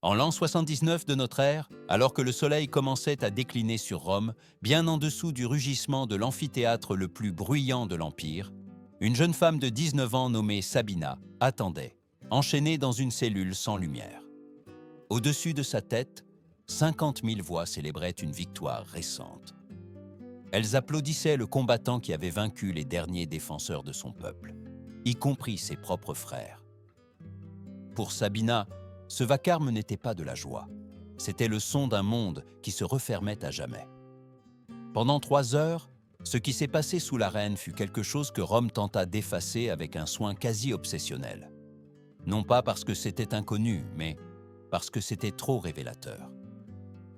En l'an 79 de notre ère, alors que le soleil commençait à décliner sur Rome, bien en dessous du rugissement de l'amphithéâtre le plus bruyant de l'Empire, une jeune femme de 19 ans nommée Sabina attendait, enchaînée dans une cellule sans lumière. Au-dessus de sa tête, 50 000 voix célébraient une victoire récente. Elles applaudissaient le combattant qui avait vaincu les derniers défenseurs de son peuple, y compris ses propres frères. Pour Sabina, ce vacarme n'était pas de la joie. C'était le son d'un monde qui se refermait à jamais. Pendant 3 heures, ce qui s'est passé sous l'arène fut quelque chose que Rome tenta d'effacer avec un soin quasi obsessionnel. Non pas parce que c'était inconnu, mais parce que c'était trop révélateur.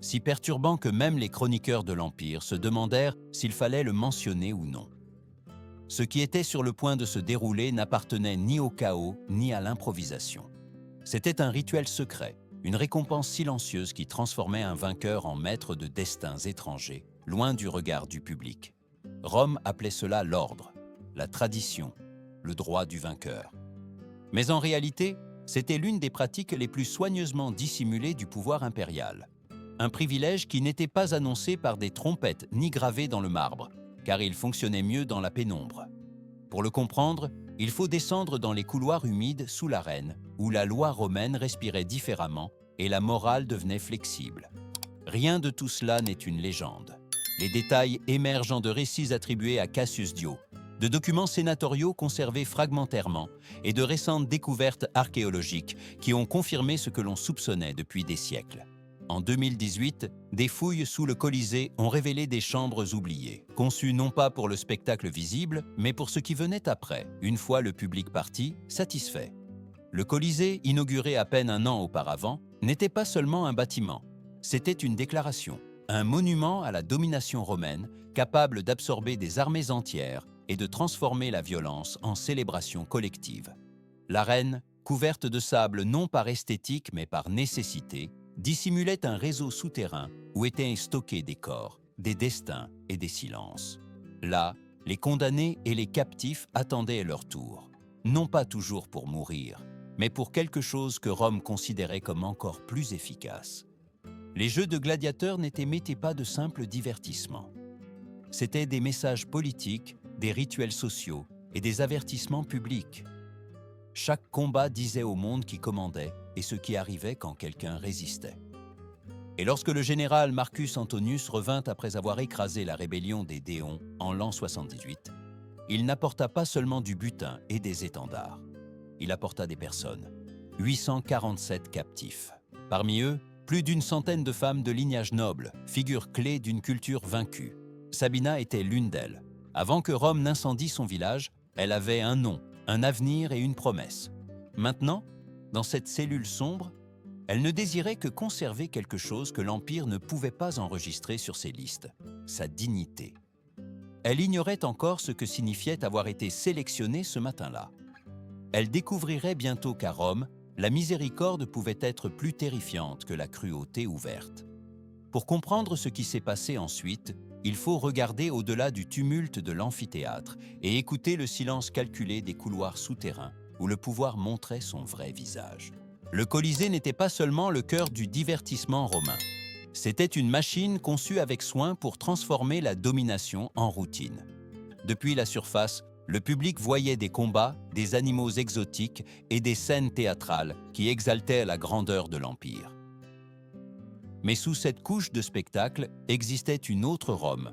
Si perturbant que même les chroniqueurs de l'Empire se demandèrent s'il fallait le mentionner ou non. Ce qui était sur le point de se dérouler n'appartenait ni au chaos ni à l'improvisation. C'était un rituel secret, une récompense silencieuse qui transformait un vainqueur en maître de destins étrangers, loin du regard du public. Rome appelait cela l'ordre, la tradition, le droit du vainqueur. Mais en réalité, c'était l'une des pratiques les plus soigneusement dissimulées du pouvoir impérial. Un privilège qui n'était pas annoncé par des trompettes ni gravé dans le marbre, car il fonctionnait mieux dans la pénombre. Pour le comprendre, il faut descendre dans les couloirs humides sous l'arène, où la loi romaine respirait différemment et la morale devenait flexible. Rien de tout cela n'est une légende. Les détails émergent de récits attribués à Cassius Dio, de documents sénatoriaux conservés fragmentairement et de récentes découvertes archéologiques qui ont confirmé ce que l'on soupçonnait depuis des siècles. En 2018, des fouilles sous le Colisée ont révélé des chambres oubliées, conçues non pas pour le spectacle visible, mais pour ce qui venait après, une fois le public parti, satisfait. Le Colisée, inauguré à peine un an auparavant, n'était pas seulement un bâtiment, c'était une déclaration, un monument à la domination romaine, capable d'absorber des armées entières et de transformer la violence en célébration collective. L'arène, couverte de sable non par esthétique mais par nécessité, dissimulait un réseau souterrain où étaient stockés des corps, des destins et des silences. Là, les condamnés et les captifs attendaient leur tour, non pas toujours pour mourir, mais pour quelque chose que Rome considérait comme encore plus efficace. Les jeux de gladiateurs n'étaient pas de simples divertissements. C'étaient des messages politiques, des rituels sociaux et des avertissements publics. Chaque combat disait au monde qui commandait et ce qui arrivait quand quelqu'un résistait. Et lorsque le général Marcus Antonius revint après avoir écrasé la rébellion des Déons en l'an 78, il n'apporta pas seulement du butin et des étendards. Il apporta des personnes, 847 captifs. Parmi eux, plus d'une centaine de femmes de lignage noble, figures clés d'une culture vaincue. Sabina était l'une d'elles. Avant que Rome n'incendie son village, elle avait un nom, un avenir et une promesse. Maintenant, dans cette cellule sombre, elle ne désirait que conserver quelque chose que l'Empire ne pouvait pas enregistrer sur ses listes, sa dignité. Elle ignorait encore ce que signifiait avoir été sélectionnée ce matin-là. Elle découvrirait bientôt qu'à Rome, la miséricorde pouvait être plus terrifiante que la cruauté ouverte. Pour comprendre ce qui s'est passé ensuite, il faut regarder au-delà du tumulte de l'amphithéâtre et écouter le silence calculé des couloirs souterrains où le pouvoir montrait son vrai visage. Le Colisée n'était pas seulement le cœur du divertissement romain. C'était une machine conçue avec soin pour transformer la domination en routine. Depuis la surface, le public voyait des combats, des animaux exotiques et des scènes théâtrales qui exaltaient la grandeur de l'Empire. Mais sous cette couche de spectacle existait une autre Rome,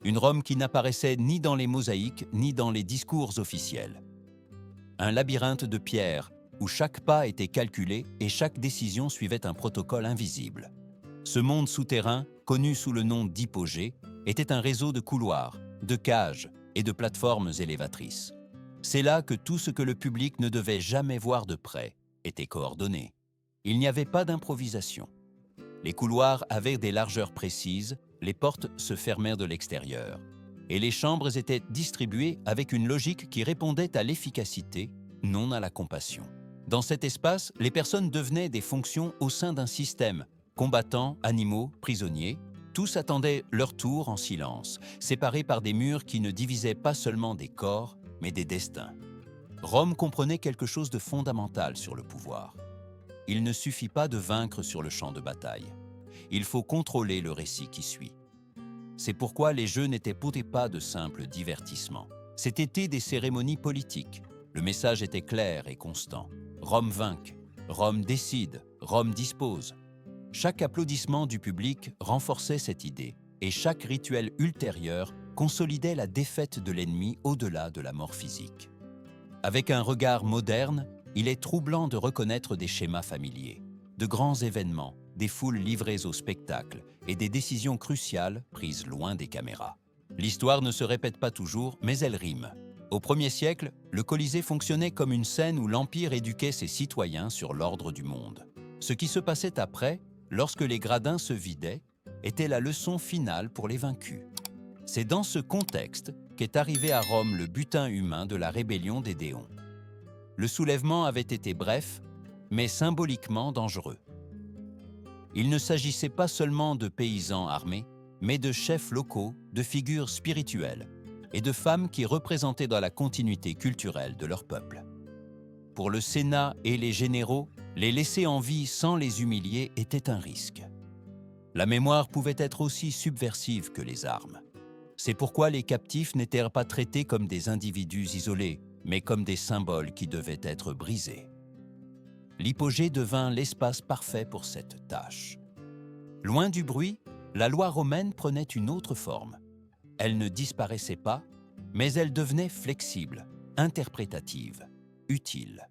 une Rome qui n'apparaissait ni dans les mosaïques ni dans les discours officiels. Un labyrinthe de pierres où chaque pas était calculé et chaque décision suivait un protocole invisible. Ce monde souterrain, connu sous le nom d'hypogée, était un réseau de couloirs, de cages et de plateformes élévatrices. C'est là que tout ce que le public ne devait jamais voir de près était coordonné. Il n'y avait pas d'improvisation. Les couloirs avaient des largeurs précises, les portes se fermèrent de l'extérieur, et les chambres étaient distribuées avec une logique qui répondait à l'efficacité, non à la compassion. Dans cet espace, les personnes devenaient des fonctions au sein d'un système, combattants, animaux, prisonniers. Tous attendaient leur tour en silence, séparés par des murs qui ne divisaient pas seulement des corps, mais des destins. Rome comprenait quelque chose de fondamental sur le pouvoir. il ne suffit pas de vaincre sur le champ de bataille. Il faut contrôler le récit qui suit. C'est pourquoi les Jeux n'étaient pas de simples divertissements. C'étaient des cérémonies politiques. Le message était clair et constant. Rome vainque, Rome décide, Rome dispose. Chaque applaudissement du public renforçait cette idée, et chaque rituel ultérieur consolidait la défaite de l'ennemi au-delà de la mort physique. Avec un regard moderne, il est troublant de reconnaître des schémas familiers, de grands événements, des foules livrées au spectacle et des décisions cruciales prises loin des caméras. L'histoire ne se répète pas toujours, mais elle rime. Au 1er siècle, le Colisée fonctionnait comme une scène où l'Empire éduquait ses citoyens sur l'ordre du monde. Ce qui se passait après, lorsque les gradins se vidaient, était la leçon finale pour les vaincus. C'est dans ce contexte qu'est arrivé à Rome le butin humain de la rébellion des Déons. Le soulèvement avait été bref, mais symboliquement dangereux. Il ne s'agissait pas seulement de paysans armés, mais de chefs locaux, de figures spirituelles et de femmes qui représentaient dans la continuité culturelle de leur peuple. Pour le Sénat et les généraux, les laisser en vie sans les humilier était un risque. La mémoire pouvait être aussi subversive que les armes. C'est pourquoi les captifs n'étaient pas traités comme des individus isolés, mais comme des symboles qui devaient être brisés. L'hypogée devint l'espace parfait pour cette tâche. Loin du bruit, la loi romaine prenait une autre forme. Elle ne disparaissait pas, mais elle devenait flexible, interprétative, utile.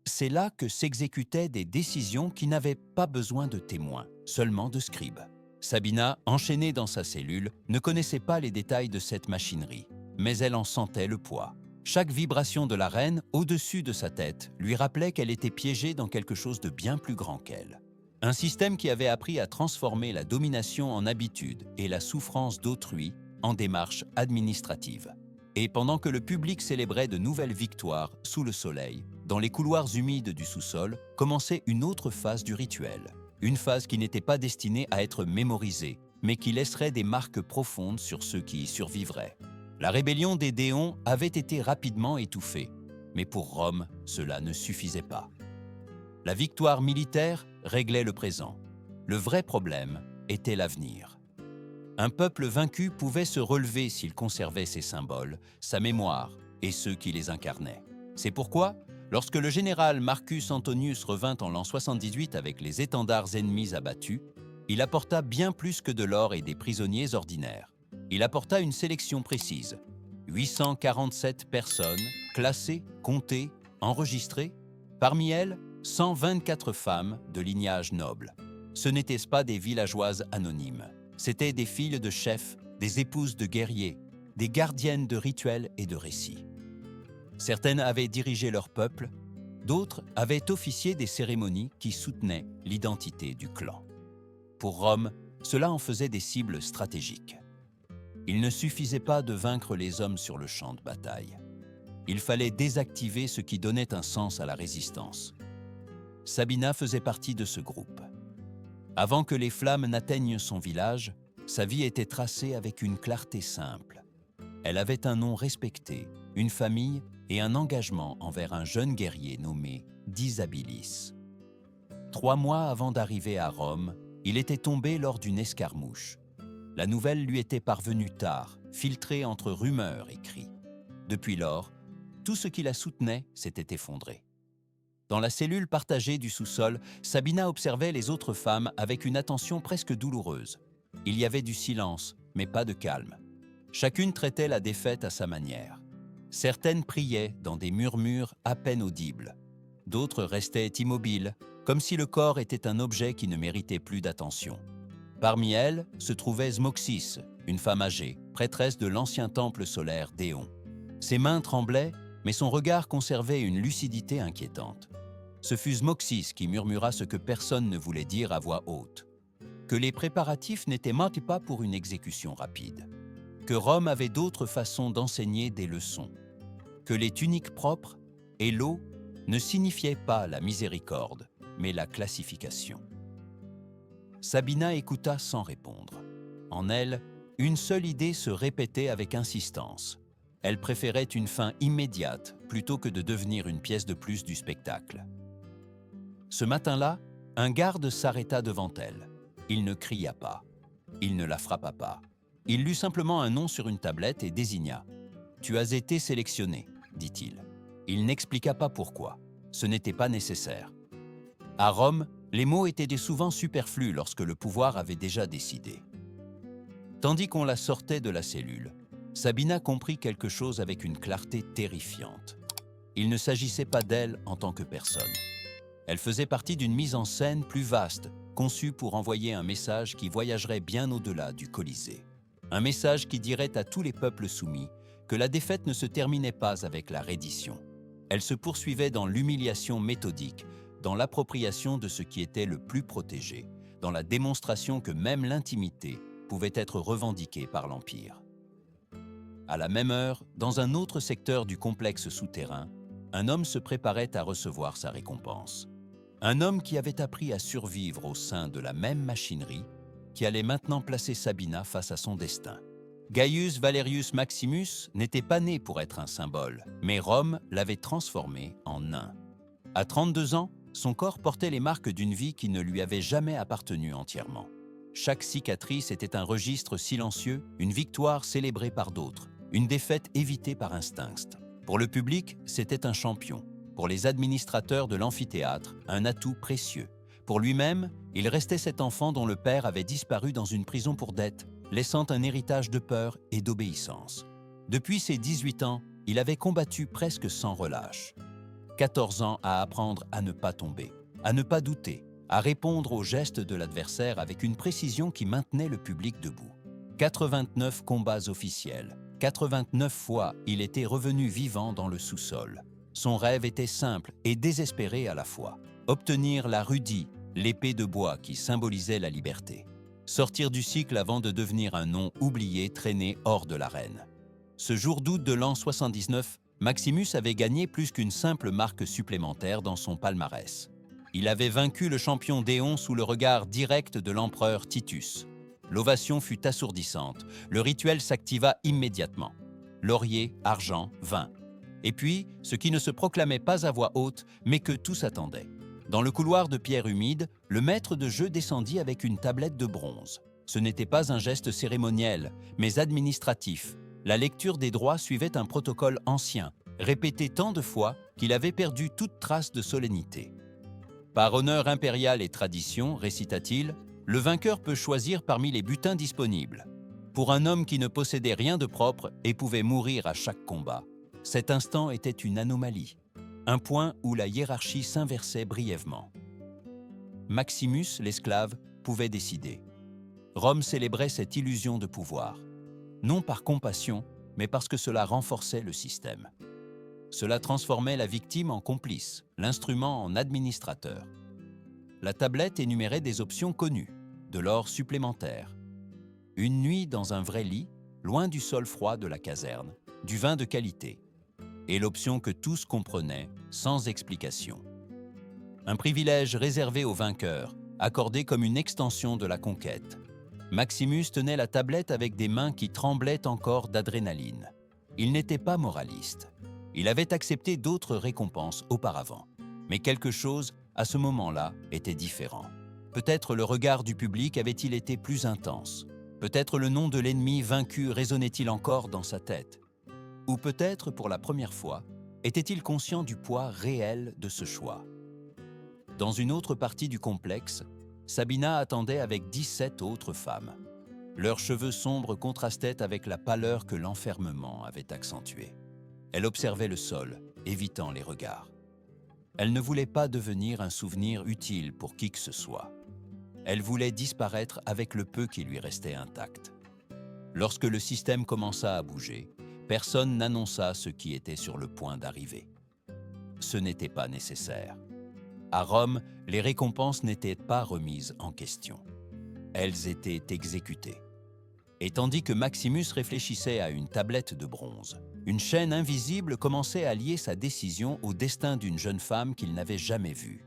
C'est là que s'exécutaient des décisions qui n'avaient pas besoin de témoins, seulement de scribes. Sabina, enchaînée dans sa cellule, ne connaissait pas les détails de cette machinerie, mais elle en sentait le poids. Chaque vibration de la reine, au-dessus de sa tête, lui rappelait qu'elle était piégée dans quelque chose de bien plus grand qu'elle. Un système qui avait appris à transformer la domination en habitude et la souffrance d'autrui en démarche administrative. Et pendant que le public célébrait de nouvelles victoires sous le soleil, dans les couloirs humides du sous-sol, commençait une autre phase du rituel. Une phase qui n'était pas destinée à être mémorisée, mais qui laisserait des marques profondes sur ceux qui y survivraient. La rébellion des Déons avait été rapidement étouffée, mais pour Rome, cela ne suffisait pas. La victoire militaire réglait le présent. Le vrai problème était l'avenir. Un peuple vaincu pouvait se relever s'il conservait ses symboles, sa mémoire et ceux qui les incarnaient. C'est pourquoi, lorsque le général Marcus Antonius revint en l'an 78 avec les étendards ennemis abattus, il apporta bien plus que de l'or et des prisonniers ordinaires. Il apporta une sélection précise. 847 personnes, classées, comptées, enregistrées. Parmi elles, 124 femmes de lignage noble. Ce n'étaient pas des villageoises anonymes. C'étaient des filles de chefs, des épouses de guerriers, des gardiennes de rituels et de récits. Certaines avaient dirigé leur peuple, d'autres avaient officié des cérémonies qui soutenaient l'identité du clan. Pour Rome, cela en faisait des cibles stratégiques. Il ne suffisait pas de vaincre les hommes sur le champ de bataille. Il fallait désactiver ce qui donnait un sens à la résistance. Sabina faisait partie de ce groupe. Avant que les flammes n'atteignent son village, sa vie était tracée avec une clarté simple. Elle avait un nom respecté, une famille et un engagement envers un jeune guerrier nommé Disabilis. 3 mois avant d'arriver à Rome, il était tombé lors d'une escarmouche. La nouvelle lui était parvenue tard, filtrée entre rumeurs et cris. Depuis lors, tout ce qui la soutenait s'était effondré. Dans la cellule partagée du sous-sol, Sabina observait les autres femmes avec une attention presque douloureuse. Il y avait du silence, mais pas de calme. Chacune traitait la défaite à sa manière. Certaines priaient dans des murmures à peine audibles. D'autres restaient immobiles, comme si le corps était un objet qui ne méritait plus d'attention. Parmi elles se trouvait Zmoxis, une femme âgée, prêtresse de l'ancien temple solaire d'Éon. Ses mains tremblaient, mais son regard conservait une lucidité inquiétante. Ce fut Zmoxis qui murmura ce que personne ne voulait dire à voix haute. Que les préparatifs n'étaient pas pour une exécution rapide. Que Rome avait d'autres façons d'enseigner des leçons. Que les tuniques propres et l'eau ne signifiaient pas la miséricorde, mais la classification. Sabina écouta sans répondre. En elle, une seule idée se répétait avec insistance. Elle préférait une fin immédiate plutôt que de devenir une pièce de plus du spectacle. Ce matin-là, un garde s'arrêta devant elle. Il ne cria pas. Il ne la frappa pas. Il lut simplement un nom sur une tablette et désigna. « Tu as été sélectionné », dit-il. Il n'expliqua pas pourquoi. Ce n'était pas nécessaire. À Rome, les mots étaient souvent superflus lorsque le pouvoir avait déjà décidé. Tandis qu'on la sortait de la cellule, Sabina comprit quelque chose avec une clarté terrifiante. Il ne s'agissait pas d'elle en tant que personne. Elle faisait partie d'une mise en scène plus vaste, conçue pour envoyer un message qui voyagerait bien au-delà du Colisée. Un message qui dirait à tous les peuples soumis que la défaite ne se terminait pas avec la reddition. Elle se poursuivait dans l'humiliation méthodique, dans l'appropriation de ce qui était le plus protégé, dans la démonstration que même l'intimité pouvait être revendiquée par l'Empire. À la même heure, dans un autre secteur du complexe souterrain, un homme se préparait à recevoir sa récompense. Un homme qui avait appris à survivre au sein de la même machinerie qui allait maintenant placer Sabina face à son destin. Gaius Valerius Maximus n'était pas né pour être un symbole, mais Rome l'avait transformé en nain. À 32 ans, son corps portait les marques d'une vie qui ne lui avait jamais appartenu entièrement. Chaque cicatrice était un registre silencieux, une victoire célébrée par d'autres, une défaite évitée par instinct. Pour le public, c'était un champion. Pour les administrateurs de l'amphithéâtre, un atout précieux. Pour lui-même, il restait cet enfant dont le père avait disparu dans une prison pour dette, laissant un héritage de peur et d'obéissance. Depuis ses 18 ans, il avait combattu presque sans relâche. 14 ans à apprendre à ne pas tomber, à ne pas douter, à répondre aux gestes de l'adversaire avec une précision qui maintenait le public debout. 89 combats officiels. 89 fois, il était revenu vivant dans le sous-sol. Son rêve était simple et désespéré à la fois. Obtenir la rudie, l'épée de bois qui symbolisait la liberté. Sortir du cycle avant de devenir un nom oublié traîné hors de l'arène. Ce jour d'août de l'an 79, Maximus avait gagné plus qu'une simple marque supplémentaire dans son palmarès. Il avait vaincu le champion Déon sous le regard direct de l'empereur Titus. L'ovation fut assourdissante, le rituel s'activa immédiatement. Laurier, argent, vin. Et puis, ce qui ne se proclamait pas à voix haute, mais que tous attendaient. Dans le couloir de pierre humide, le maître de jeu descendit avec une tablette de bronze. Ce n'était pas un geste cérémoniel, mais administratif. La lecture des droits suivait un protocole ancien, répété tant de fois qu'il avait perdu toute trace de solennité. Par honneur impérial et tradition, récita-t-il, le vainqueur peut choisir parmi les butins disponibles. Pour un homme qui ne possédait rien de propre et pouvait mourir à chaque combat, cet instant était une anomalie, un point où la hiérarchie s'inversait brièvement. Maximus, l'esclave, pouvait décider. Rome célébrait cette illusion de pouvoir, non par compassion, mais parce que cela renforçait le système. Cela transformait la victime en complice, l'instrument en administrateur. La tablette énumérait des options connues, de l'or supplémentaire. Une nuit dans un vrai lit, loin du sol froid de la caserne, du vin de qualité, et l'option que tous comprenaient, sans explication. Un privilège réservé aux vainqueurs, accordé comme une extension de la conquête. Maximus tenait la tablette avec des mains qui tremblaient encore d'adrénaline. Il n'était pas moraliste. Il avait accepté d'autres récompenses auparavant. Mais quelque chose, à ce moment-là, était différent. Peut-être le regard du public avait-il été plus intense. Peut-être le nom de l'ennemi vaincu résonnait-il encore dans sa tête. Ou peut-être, pour la première fois, était-il conscient du poids réel de ce choix. Dans une autre partie du complexe, Sabina attendait avec 17 autres femmes. Leurs cheveux sombres contrastaient avec la pâleur que l'enfermement avait accentuée. Elle observait le sol, évitant les regards. Elle ne voulait pas devenir un souvenir utile pour qui que ce soit. Elle voulait disparaître avec le peu qui lui restait intact. Lorsque le système commença à bouger, personne n'annonça ce qui était sur le point d'arriver. Ce n'était pas nécessaire. À Rome, les récompenses n'étaient pas remises en question. Elles étaient exécutées. Et tandis que Maximus réfléchissait à une tablette de bronze, une chaîne invisible commençait à lier sa décision au destin d'une jeune femme qu'il n'avait jamais vue.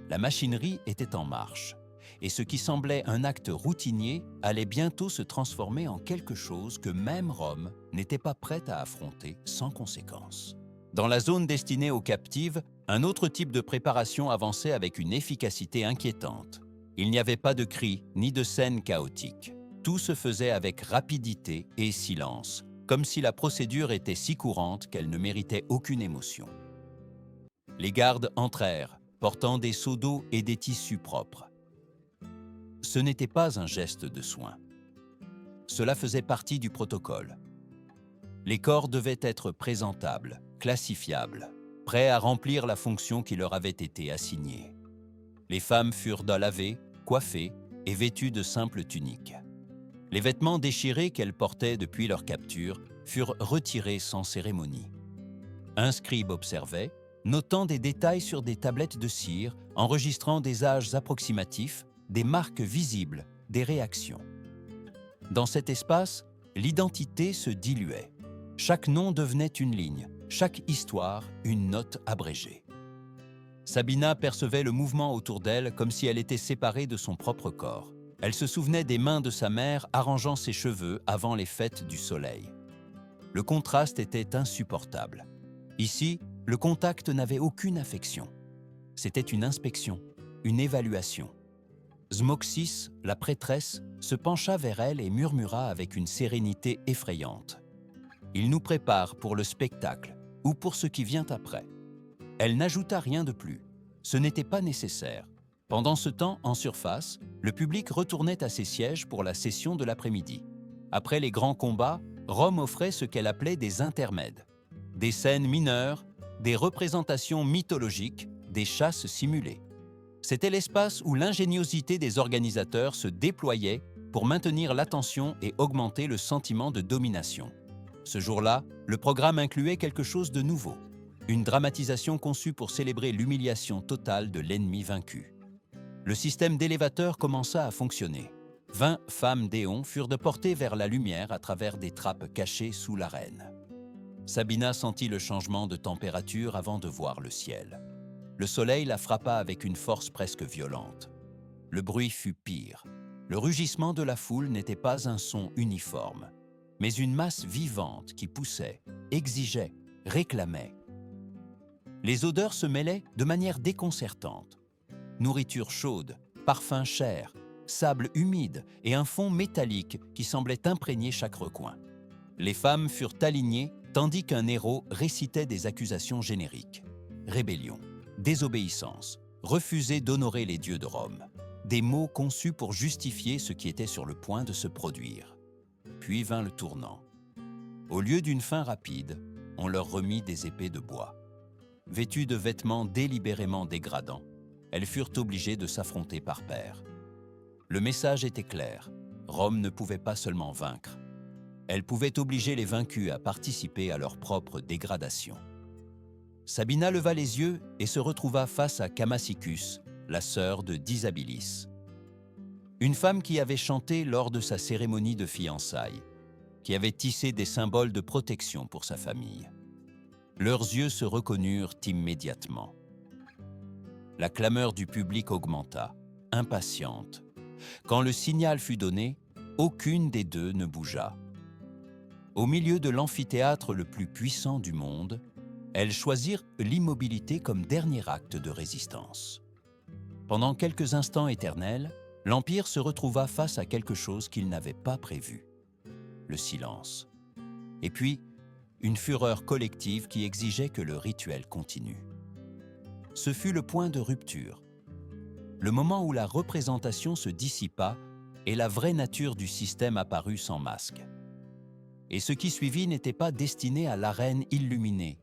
La machinerie était en marche, et ce qui semblait un acte routinier allait bientôt se transformer en quelque chose que même Rome n'était pas prête à affronter sans conséquence. Dans la zone destinée aux captives, un autre type de préparation avançait avec une efficacité inquiétante. Il n'y avait pas de cris ni de scènes chaotiques. Tout se faisait avec rapidité et silence, comme si la procédure était si courante qu'elle ne méritait aucune émotion. Les gardes entrèrent, portant des seaux d'eau et des tissus propres. Ce n'était pas un geste de soin. Cela faisait partie du protocole. Les corps devaient être présentables, classifiables, prêts à remplir la fonction qui leur avait été assignée. Les femmes furent lavées, coiffées et vêtues de simples tuniques. Les vêtements déchirés qu'elles portaient depuis leur capture furent retirés sans cérémonie. Un scribe observait, notant des détails sur des tablettes de cire, enregistrant des âges approximatifs, des marques visibles, des réactions. Dans cet espace, l'identité se diluait. Chaque nom devenait une ligne, chaque histoire une note abrégée. Sabina percevait le mouvement autour d'elle comme si elle était séparée de son propre corps. Elle se souvenait des mains de sa mère arrangeant ses cheveux avant les fêtes du soleil. Le contraste était insupportable. Ici, le contact n'avait aucune affection. C'était une inspection, une évaluation. Zmoxis, la prêtresse, se pencha vers elle et murmura avec une sérénité effrayante. « Il nous prépare pour le spectacle ou pour ce qui vient après. » Elle n'ajouta rien de plus. Ce n'était pas nécessaire. Pendant ce temps, en surface, le public retournait à ses sièges pour la session de l'après-midi. Après les grands combats, Rome offrait ce qu'elle appelait des intermèdes. Des scènes mineures, des représentations mythologiques, des chasses simulées. C'était l'espace où l'ingéniosité des organisateurs se déployait pour maintenir l'attention et augmenter le sentiment de domination. Ce jour-là, le programme incluait quelque chose de nouveau. Une dramatisation conçue pour célébrer l'humiliation totale de l'ennemi vaincu. Le système d'élévateur commença à fonctionner. 20 femmes d'éon furent déportées vers la lumière à travers des trappes cachées sous l'arène. Sabina sentit le changement de température avant de voir le ciel. Le soleil la frappa avec une force presque violente. Le bruit fut pire. Le rugissement de la foule n'était pas un son uniforme, mais une masse vivante qui poussait, exigeait, réclamait. Les odeurs se mêlaient de manière déconcertante. Nourriture chaude, parfums chers, sable humide et un fond métallique qui semblait imprégner chaque recoin. Les femmes furent alignées tandis qu'un héros récitait des accusations génériques. Rébellion, désobéissance, refuser d'honorer les dieux de Rome. Des mots conçus pour justifier ce qui était sur le point de se produire. Puis vint le tournant. Au lieu d'une fin rapide, on leur remit des épées de bois. Vêtues de vêtements délibérément dégradants, elles furent obligées de s'affronter par paires. Le message était clair, Rome ne pouvait pas seulement vaincre. Elle pouvait obliger les vaincus à participer à leur propre dégradation. Sabina leva les yeux et se retrouva face à Camacicus, la sœur de Dysabilis. Une femme qui avait chanté lors de sa cérémonie de fiançailles, qui avait tissé des symboles de protection pour sa famille. Leurs yeux se reconnurent immédiatement. La clameur du public augmenta, impatiente. Quand le signal fut donné, aucune des deux ne bougea. Au milieu de l'amphithéâtre le plus puissant du monde, elles choisirent l'immobilité comme dernier acte de résistance. Pendant quelques instants éternels, l'Empire se retrouva face à quelque chose qu'il n'avait pas prévu. Le silence. Et puis, une fureur collective qui exigeait que le rituel continue. Ce fut le point de rupture. Le moment où la représentation se dissipa et la vraie nature du système apparut sans masque. Et ce qui suivit n'était pas destiné à l'arène illuminée,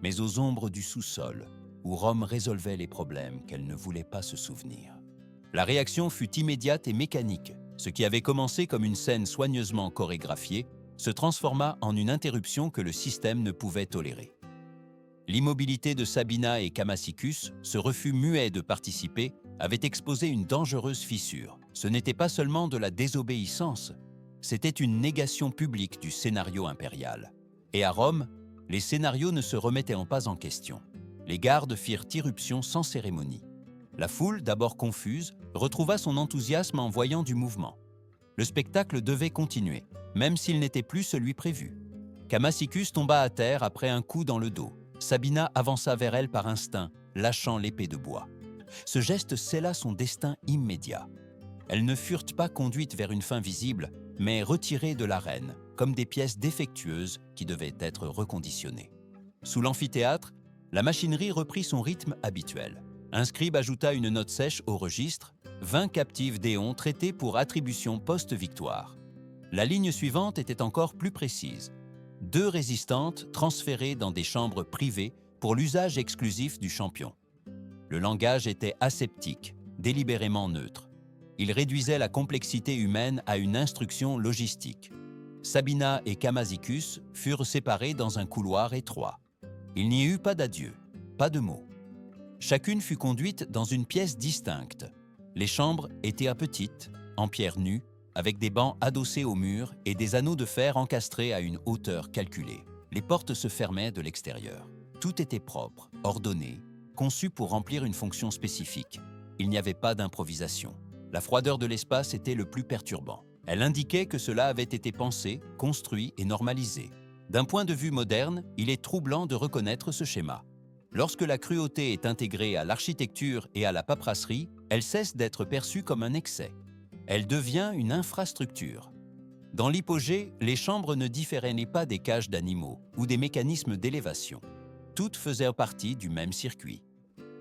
mais aux ombres du sous-sol, où Rome résolvait les problèmes qu'elle ne voulait pas se souvenir. La réaction fut immédiate et mécanique. Ce qui avait commencé comme une scène soigneusement chorégraphiée se transforma en une interruption que le système ne pouvait tolérer. L'immobilité de Sabina et Camacicus, ce refus muet de participer, avait exposé une dangereuse fissure. Ce n'était pas seulement de la désobéissance, c'était une négation publique du scénario impérial. Et à Rome, les scénarios ne se remettaient pas en question. Les gardes firent irruption sans cérémonie. La foule, d'abord confuse, retrouva son enthousiasme en voyant du mouvement. Le spectacle devait continuer, même s'il n'était plus celui prévu. Camacicus tomba à terre après un coup dans le dos. Sabina avança vers elle par instinct, lâchant l'épée de bois. Ce geste scella son destin immédiat. Elles ne furent pas conduites vers une fin visible, mais retirées de l'arène, comme des pièces défectueuses qui devaient être reconditionnées. Sous l'amphithéâtre, la machinerie reprit son rythme habituel. Un scribe ajouta une note sèche au registre, 20 captives d'éons traités pour attribution post-victoire. La ligne suivante était encore plus précise. 2 résistantes transférées dans des chambres privées pour l'usage exclusif du champion. Le langage était aseptique, délibérément neutre. Il réduisait la complexité humaine à une instruction logistique. Sabina et Kamazicus furent séparés dans un couloir étroit. Il n'y eut pas d'adieu, pas de mots. Chacune fut conduite dans une pièce distincte. Les chambres étaient petites, en pierre nue, avec des bancs adossés au mur et des anneaux de fer encastrés à une hauteur calculée. Les portes se fermaient de l'extérieur. Tout était propre, ordonné, conçu pour remplir une fonction spécifique. Il n'y avait pas d'improvisation. La froideur de l'espace était le plus perturbant. Elle indiquait que cela avait été pensé, construit et normalisé. D'un point de vue moderne, il est troublant de reconnaître ce schéma. Lorsque la cruauté est intégrée à l'architecture et à la paperasserie, elle cesse d'être perçue comme un excès. Elle devient une infrastructure. Dans l'hypogée, les chambres ne différaient pas des cages d'animaux ou des mécanismes d'élévation. Toutes faisaient partie du même circuit.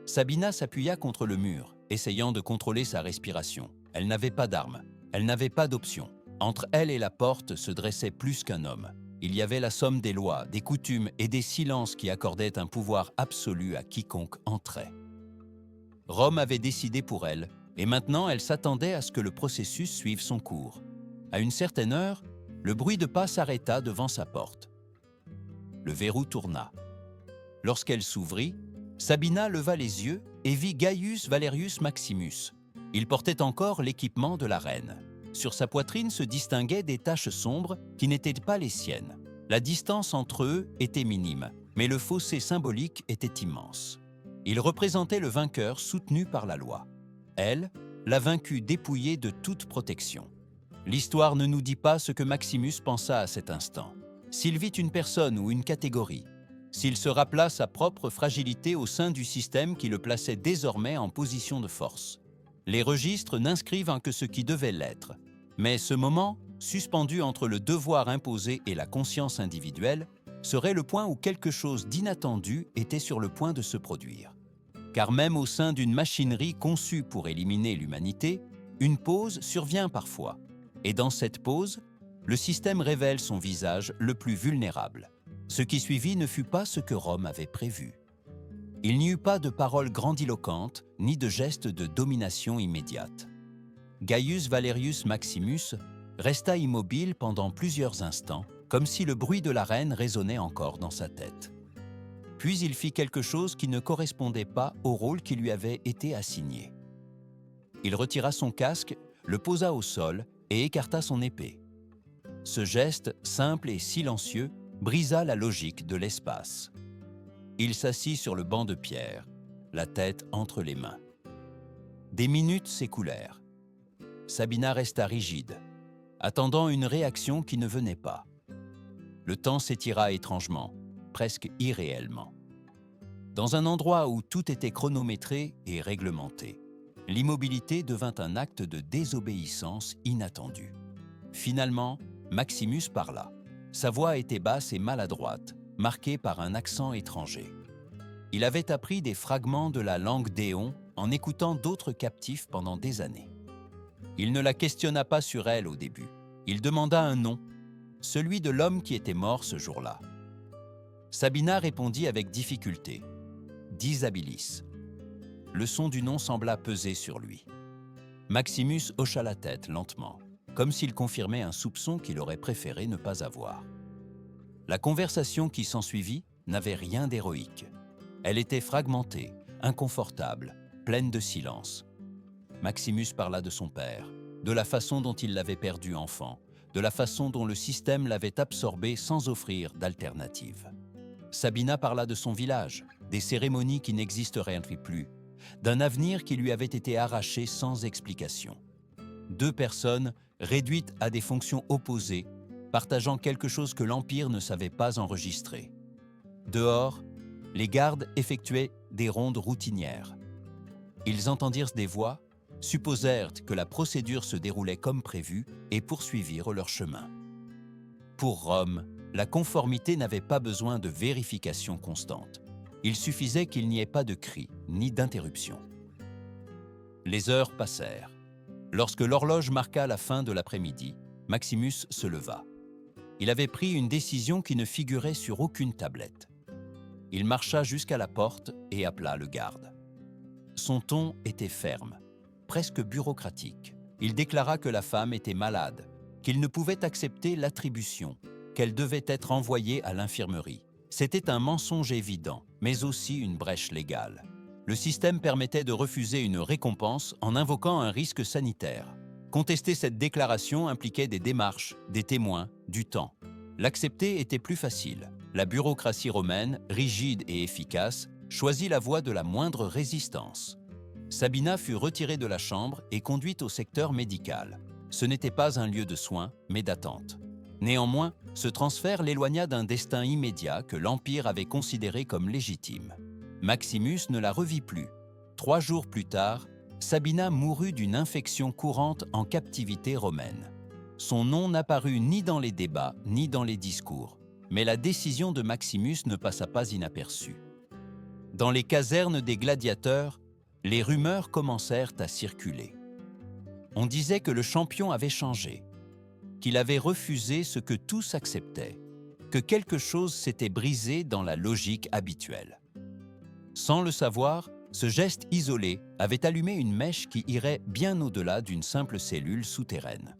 Sabina s'appuya contre le mur, essayant de contrôler sa respiration. Elle n'avait pas d'arme, elle n'avait pas d'option. Entre elle et la porte se dressait plus qu'un homme. Il y avait la somme des lois, des coutumes et des silences qui accordaient un pouvoir absolu à quiconque entrait. Rome avait décidé pour elle, et maintenant elle s'attendait à ce que le processus suive son cours. À une certaine heure, le bruit de pas s'arrêta devant sa porte. Le verrou tourna. Lorsqu'elle s'ouvrit, Sabina leva les yeux et vit Gaius Valerius Maximus. Il portait encore l'équipement de la reine. Sur sa poitrine se distinguaient des taches sombres qui n'étaient pas les siennes. La distance entre eux était minime, mais le fossé symbolique était immense. Il représentait le vainqueur soutenu par la loi. Elle, la vaincue dépouillée de toute protection. L'histoire ne nous dit pas ce que Maximus pensa à cet instant. S'il vit une personne ou une catégorie, s'il se rappela sa propre fragilité au sein du système qui le plaçait désormais en position de force. Les registres n'inscrivent que ce qui devait l'être. Mais ce moment, suspendu entre le devoir imposé et la conscience individuelle, serait le point où quelque chose d'inattendu était sur le point de se produire. Car même au sein d'une machinerie conçue pour éliminer l'humanité, une pause survient parfois. Et dans cette pause, le système révèle son visage le plus vulnérable. Ce qui suivit ne fut pas ce que Rome avait prévu. Il n'y eut pas de paroles grandiloquentes, ni de gestes de domination immédiate. Gaius Valerius Maximus resta immobile pendant plusieurs instants, comme si le bruit de la reine résonnait encore dans sa tête. Puis il fit quelque chose qui ne correspondait pas au rôle qui lui avait été assigné. Il retira son casque, le posa au sol et écarta son épée. Ce geste, simple et silencieux, brisa la logique de l'espace. Il s'assit sur le banc de pierre, la tête entre les mains. Des minutes s'écoulèrent. Sabina resta rigide, attendant une réaction qui ne venait pas. Le temps s'étira étrangement, presque irréellement. Dans un endroit où tout était chronométré et réglementé, l'immobilité devint un acte de désobéissance inattendue. Finalement, Maximus parla. Sa voix était basse et maladroite, marquée par un accent étranger. Il avait appris des fragments de la langue d'éon en écoutant d'autres captifs pendant des années. Il ne la questionna pas sur elle au début. Il demanda un nom, celui de l'homme qui était mort ce jour-là. Sabina répondit avec difficulté. « Disabilis ». Le son du nom sembla peser sur lui. Maximus hocha la tête lentement, comme s'il confirmait un soupçon qu'il aurait préféré ne pas avoir. La conversation qui s'ensuivit n'avait rien d'héroïque. Elle était fragmentée, inconfortable, pleine de silence. Maximus parla de son père, de la façon dont il l'avait perdu enfant, de la façon dont le système l'avait absorbé sans offrir d'alternative. Sabina parla de son village, des cérémonies qui n'existeraient plus, d'un avenir qui lui avait été arraché sans explication. Deux personnes réduites à des fonctions opposées, partageant quelque chose que l'Empire ne savait pas enregistrer. Dehors, les gardes effectuaient des rondes routinières. Ils entendirent des voix, supposèrent que la procédure se déroulait comme prévu et poursuivirent leur chemin. Pour Rome, la conformité n'avait pas besoin de vérification constante. Il suffisait qu'il n'y ait pas de cri ni d'interruption. Les heures passèrent. Lorsque l'horloge marqua la fin de l'après-midi, Maximus se leva. Il avait pris une décision qui ne figurait sur aucune tablette. Il marcha jusqu'à la porte et appela le garde. Son ton était ferme, presque bureaucratique. Il déclara que la femme était malade, qu'il ne pouvait accepter l'attribution, qu'elle devait être envoyée à l'infirmerie. C'était un mensonge évident, mais aussi une brèche légale. Le système permettait de refuser une récompense en invoquant un risque sanitaire. Contester cette déclaration impliquait des démarches, des témoins, du temps. L'accepter était plus facile. La bureaucratie romaine, rigide et efficace, choisit la voie de la moindre résistance. Sabina fut retirée de la chambre et conduite au secteur médical. Ce n'était pas un lieu de soins, mais d'attente. Néanmoins, ce transfert l'éloigna d'un destin immédiat que l'Empire avait considéré comme légitime. Maximus ne la revit plus. 3 jours plus tard, Sabina mourut d'une infection courante en captivité romaine. Son nom n'apparut ni dans les débats, ni dans les discours, mais la décision de Maximus ne passa pas inaperçue. Dans les casernes des gladiateurs, les rumeurs commencèrent à circuler. On disait que le champion avait changé, qu'il avait refusé ce que tous acceptaient, que quelque chose s'était brisé dans la logique habituelle. Sans le savoir, ce geste isolé avait allumé une mèche qui irait bien au-delà d'une simple cellule souterraine.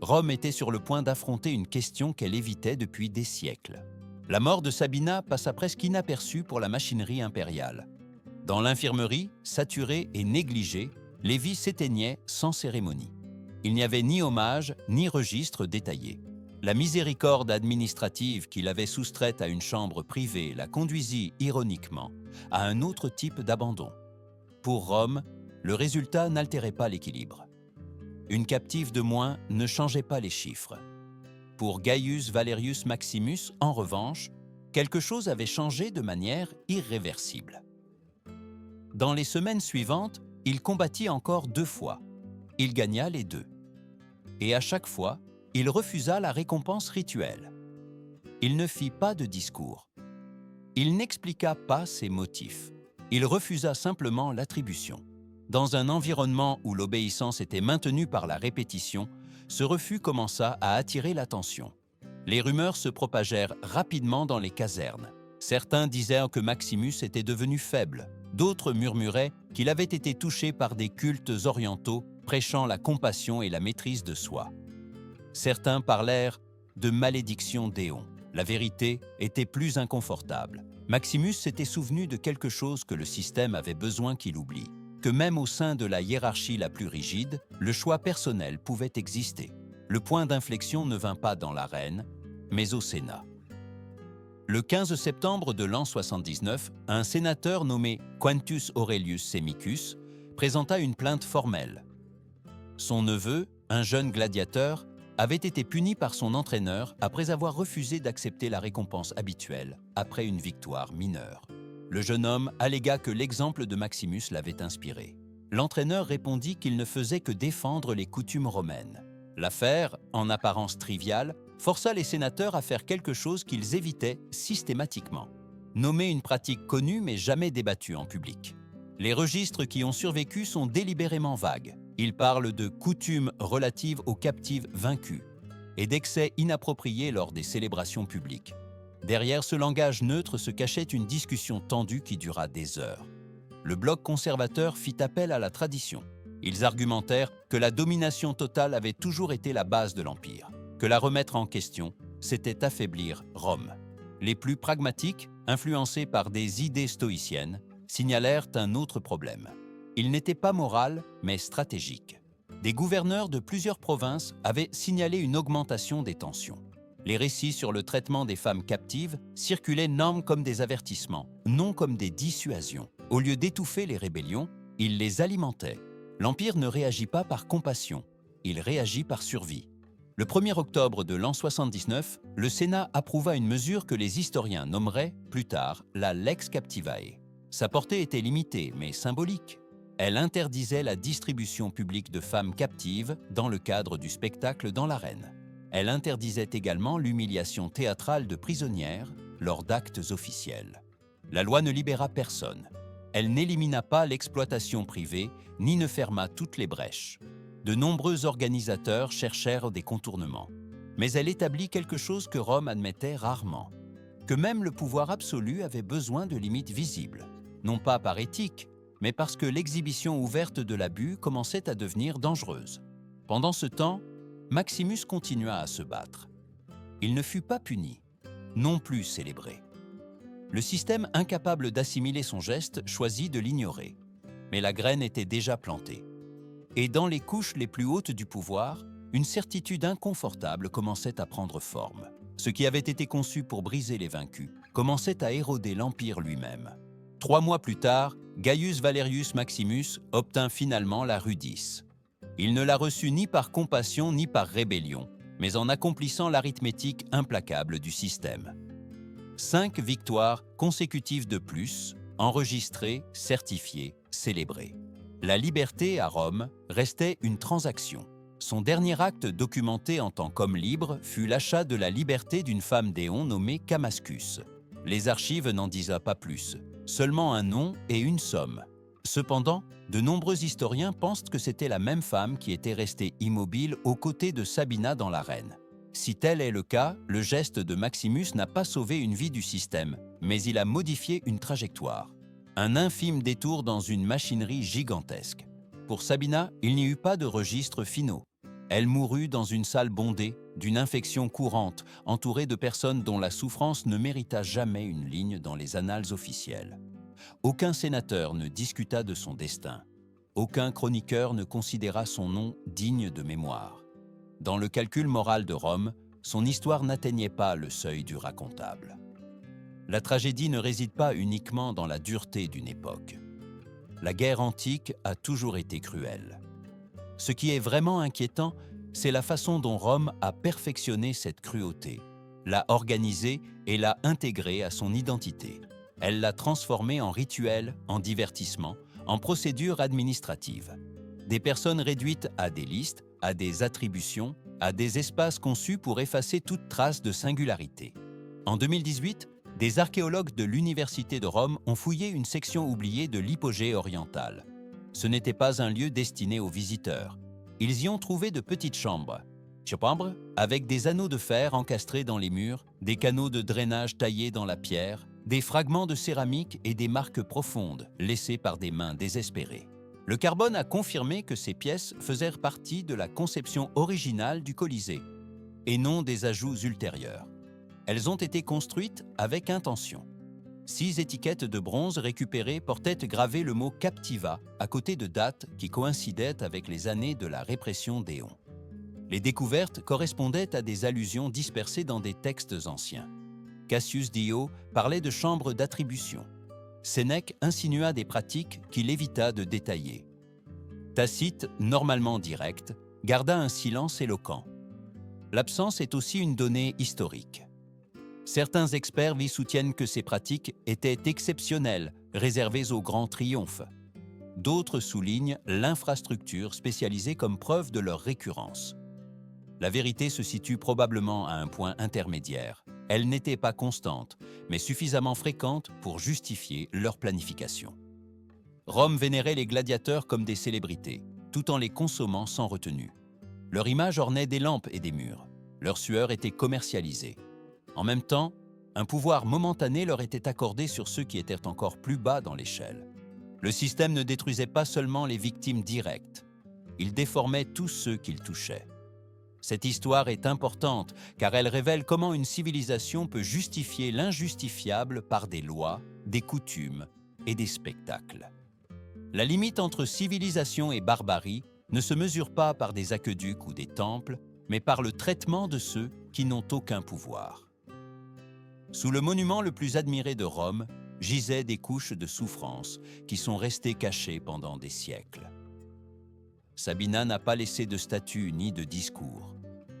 Rome était sur le point d'affronter une question qu'elle évitait depuis des siècles. La mort de Sabina passa presque inaperçue pour la machinerie impériale. Dans l'infirmerie, saturée et négligée, les vies s'éteignaient sans cérémonie. Il n'y avait ni hommage, ni registre détaillé. La miséricorde administrative qui l'avait soustraite à une chambre privée la conduisit ironiquement à un autre type d'abandon. Pour Rome, le résultat n'altérait pas l'équilibre. Une captive de moins ne changeait pas les chiffres. Pour Gaius Valerius Maximus, en revanche, quelque chose avait changé de manière irréversible. Dans les semaines suivantes, il combattit encore 2 fois. Il gagna les 2. Et à chaque fois, il refusa la récompense rituelle. Il ne fit pas de discours. Il n'expliqua pas ses motifs. Il refusa simplement l'attribution. Dans un environnement où l'obéissance était maintenue par la répétition, ce refus commença à attirer l'attention. Les rumeurs se propagèrent rapidement dans les casernes. Certains disaient que Maximus était devenu faible. D'autres murmuraient qu'il avait été touché par des cultes orientaux prêchant la compassion et la maîtrise de soi. Certains parlèrent de malédiction d'éon. La vérité était plus inconfortable. Maximus s'était souvenu de quelque chose que le système avait besoin qu'il oublie, que même au sein de la hiérarchie la plus rigide, le choix personnel pouvait exister. Le point d'inflexion ne vint pas dans l'arène, mais au Sénat. Le 15 septembre de l'an 79, un sénateur nommé Quintus Aurelius Semicus présenta une plainte formelle. Son neveu, un jeune gladiateur, avait été puni par son entraîneur après avoir refusé d'accepter la récompense habituelle après une victoire mineure. Le jeune homme allégua que l'exemple de Maximus l'avait inspiré. L'entraîneur répondit qu'il ne faisait que défendre les coutumes romaines. L'affaire, en apparence triviale, força les sénateurs à faire quelque chose qu'ils évitaient systématiquement. Nommer une pratique connue mais jamais débattue en public. Les registres qui ont survécu sont délibérément vagues. Ils parlent de coutumes relatives aux captives vaincus et d'excès inappropriés lors des célébrations publiques. Derrière ce langage neutre se cachait une discussion tendue qui dura des heures. Le bloc conservateur fit appel à la tradition. Ils argumentèrent que la domination totale avait toujours été la base de l'Empire, que la remettre en question, c'était affaiblir Rome. Les plus pragmatiques, influencés par des idées stoïciennes, signalèrent un autre problème. Il n'était pas moral, mais stratégique. Des gouverneurs de plusieurs provinces avaient signalé une augmentation des tensions. Les récits sur le traitement des femmes captives circulaient non comme des avertissements, non comme des dissuasions. Au lieu d'étouffer les rébellions, ils les alimentaient. L'Empire ne réagit pas par compassion, il réagit par survie. Le 1er octobre de l'an 79, le Sénat approuva une mesure que les historiens nommeraient, plus tard, la Lex Captivae. Sa portée était limitée, mais symbolique. Elle interdisait la distribution publique de femmes captives dans le cadre du spectacle dans l'arène. Elle interdisait également l'humiliation théâtrale de prisonnières lors d'actes officiels. La loi ne libéra personne. Elle n'élimina pas l'exploitation privée, ni ne ferma toutes les brèches. De nombreux organisateurs cherchèrent des contournements. Mais elle établit quelque chose que Rome admettait rarement, que même le pouvoir absolu avait besoin de limites visibles, non pas par éthique, mais parce que l'exhibition ouverte de l'abus commençait à devenir dangereuse. Pendant ce temps, Maximus continua à se battre. Il ne fut pas puni, non plus célébré. Le système, incapable d'assimiler son geste, choisit de l'ignorer. Mais la graine était déjà plantée. Et dans les couches les plus hautes du pouvoir, une certitude inconfortable commençait à prendre forme. Ce qui avait été conçu pour briser les vaincus commençait à éroder l'Empire lui-même. 3 mois plus tard, Gaius Valerius Maximus obtint finalement la rudis. Il ne la reçut ni par compassion ni par rébellion, mais en accomplissant l'arithmétique implacable du système. 5 victoires consécutives de plus, enregistrées, certifiées, célébrées. La liberté à Rome restait une transaction. Son dernier acte documenté en tant qu'homme libre fut l'achat de la liberté d'une femme d'éon nommée Camascus. Les archives n'en disent pas plus, seulement un nom et une somme. Cependant, de nombreux historiens pensent que c'était la même femme qui était restée immobile aux côtés de Sabina dans l'arène. Si tel est le cas, le geste de Maximus n'a pas sauvé une vie du système, mais il a modifié une trajectoire. Un infime détour dans une machinerie gigantesque. Pour Sabina, il n'y eut pas de registres finaux. Elle mourut dans une salle bondée, d'une infection courante, entourée de personnes dont la souffrance ne mérita jamais une ligne dans les annales officielles. Aucun sénateur ne discuta de son destin. Aucun chroniqueur ne considéra son nom digne de mémoire. Dans le calcul moral de Rome, son histoire n'atteignait pas le seuil du racontable. La tragédie ne réside pas uniquement dans la dureté d'une époque. La guerre antique a toujours été cruelle. Ce qui est vraiment inquiétant, c'est la façon dont Rome a perfectionné cette cruauté, l'a organisée et l'a intégrée à son identité. Elle l'a transformée en rituel, en divertissement, en procédure administrative. Des personnes réduites à des listes, à des attributions, à des espaces conçus pour effacer toute trace de singularité. En 2018, des archéologues de l'Université de Rome ont fouillé une section oubliée de l'hypogée orientale. Ce n'était pas un lieu destiné aux visiteurs. Ils y ont trouvé de petites chambres, avec des anneaux de fer encastrés dans les murs, des canaux de drainage taillés dans la pierre, des fragments de céramique et des marques profondes laissées par des mains désespérées. Le carbone a confirmé que ces pièces faisaient partie de la conception originale du Colisée, et non des ajouts ultérieurs. Elles ont été construites avec intention. 6 étiquettes de bronze récupérées portaient gravé le mot « Captiva » à côté de dates qui coïncidaient avec les années de la répression d'Éon. Les découvertes correspondaient à des allusions dispersées dans des textes anciens. Cassius Dio parlait de chambres d'attribution. Sénèque insinua des pratiques qu'il évita de détailler. Tacite, normalement direct, garda un silence éloquent. L'absence est aussi une donnée historique. Certains experts y soutiennent que ces pratiques étaient exceptionnelles, réservées aux grands triomphes. D'autres soulignent l'infrastructure spécialisée comme preuve de leur récurrence. La vérité se situe probablement à un point intermédiaire. Elle n'était pas constante, mais suffisamment fréquente pour justifier leur planification. Rome vénérait les gladiateurs comme des célébrités, tout en les consommant sans retenue. Leur image ornait des lampes et des murs. Leur sueur était commercialisée. En même temps, un pouvoir momentané leur était accordé sur ceux qui étaient encore plus bas dans l'échelle. Le système ne détruisait pas seulement les victimes directes, il déformait tous ceux qu'il touchait. Cette histoire est importante car elle révèle comment une civilisation peut justifier l'injustifiable par des lois, des coutumes et des spectacles. La limite entre civilisation et barbarie ne se mesure pas par des aqueducs ou des temples, mais par le traitement de ceux qui n'ont aucun pouvoir. Sous le monument le plus admiré de Rome, gisaient des couches de souffrance qui sont restées cachées pendant des siècles. Sabina n'a pas laissé de statue ni de discours.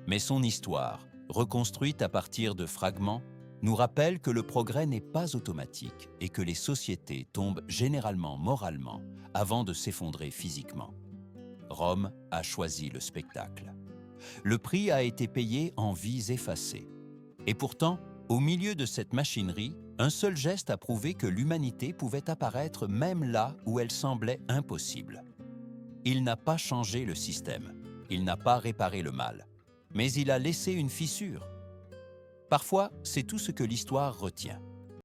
Mais son histoire, reconstruite à partir de fragments, nous rappelle que le progrès n'est pas automatique et que les sociétés tombent généralement moralement avant de s'effondrer physiquement. Rome a choisi le spectacle. Le prix a été payé en vies effacées. Et pourtant, au milieu de cette machinerie, un seul geste a prouvé que l'humanité pouvait apparaître même là où elle semblait impossible. Il n'a pas changé le système, il n'a pas réparé le mal, mais il a laissé une fissure. Parfois, c'est tout ce que l'histoire retient.